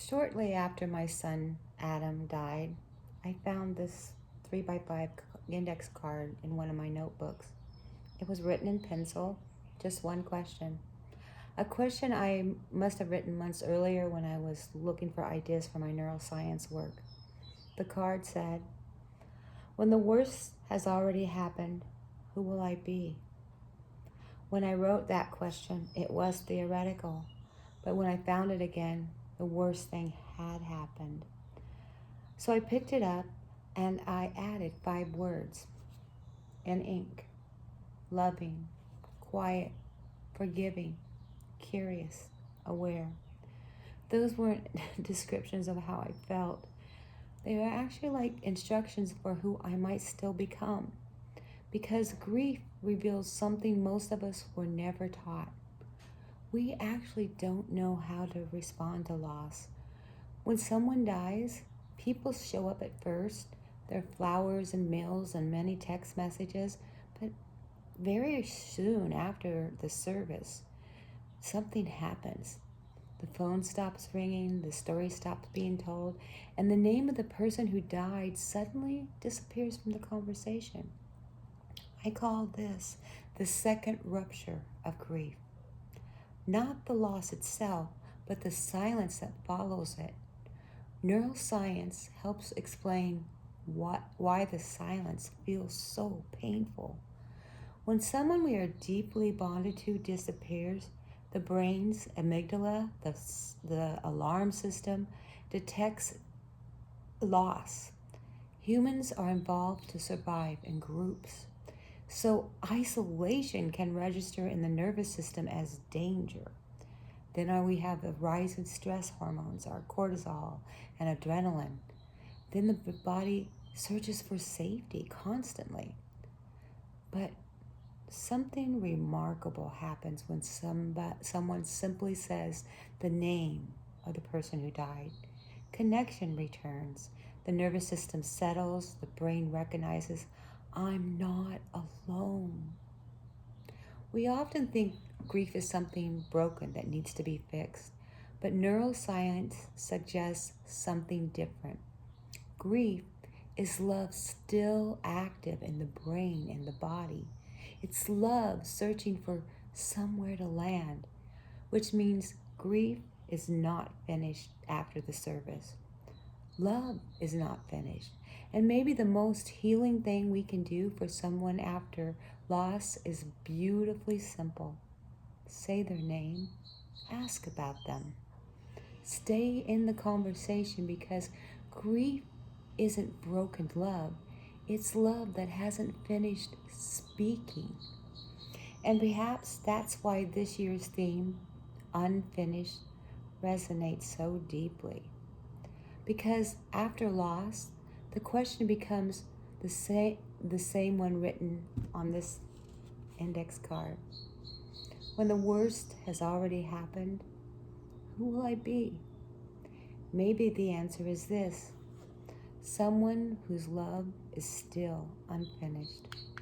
Shortly after my son Adam died, I found this 3x5 index card in one of my notebooks. It was written in pencil, just one question. A question I must have written months earlier when I was looking for ideas for my neuroscience work. The card said, "When the worst has already happened, who will I be?" When I wrote that question, it was theoretical, but when I found it again, the worst thing had happened. So I picked it up and I added 5 words in ink: loving, quiet, forgiving, curious, aware. Those weren't descriptions of how I felt. They were actually like instructions for who I might still become. Because grief reveals something most of us were never taught. We actually don't know how to respond to loss. When someone dies, people show up at first. There are flowers and meals and many text messages, but very soon after the service, something happens. The phone stops ringing, the story stops being told, and the name of the person who died suddenly disappears from the conversation. I call this the second rupture of grief. Not the loss itself, but the silence that follows it. Neuroscience helps explain why the silence feels so painful. When someone we are deeply bonded to disappears, the brain's amygdala, the alarm system, detects loss. Humans are involved to survive in groups. So isolation can register in the nervous system as danger. Then we have the rise in stress hormones, our cortisol and adrenaline. Then the body searches for safety constantly. But something remarkable happens when someone simply says the name of the person who died. Connection returns. The nervous system settles. The brain recognizes, I'm not alone. We often think grief is something broken that needs to be fixed, but neuroscience suggests something different. Grief is love still active in the brain and the body. It's love searching for somewhere to land, which means grief is not finished after the service. Love is not finished. And maybe the most healing thing we can do for someone after loss is beautifully simple. Say their name, ask about them. Stay in the conversation, because grief isn't broken love. It's love that hasn't finished speaking. And perhaps that's why this year's theme, Unfinished, resonates so deeply. Because after loss, the question becomes the same one written on this index card. When the worst has already happened, who will I be? Maybe the answer is this: someone whose love is still unfinished.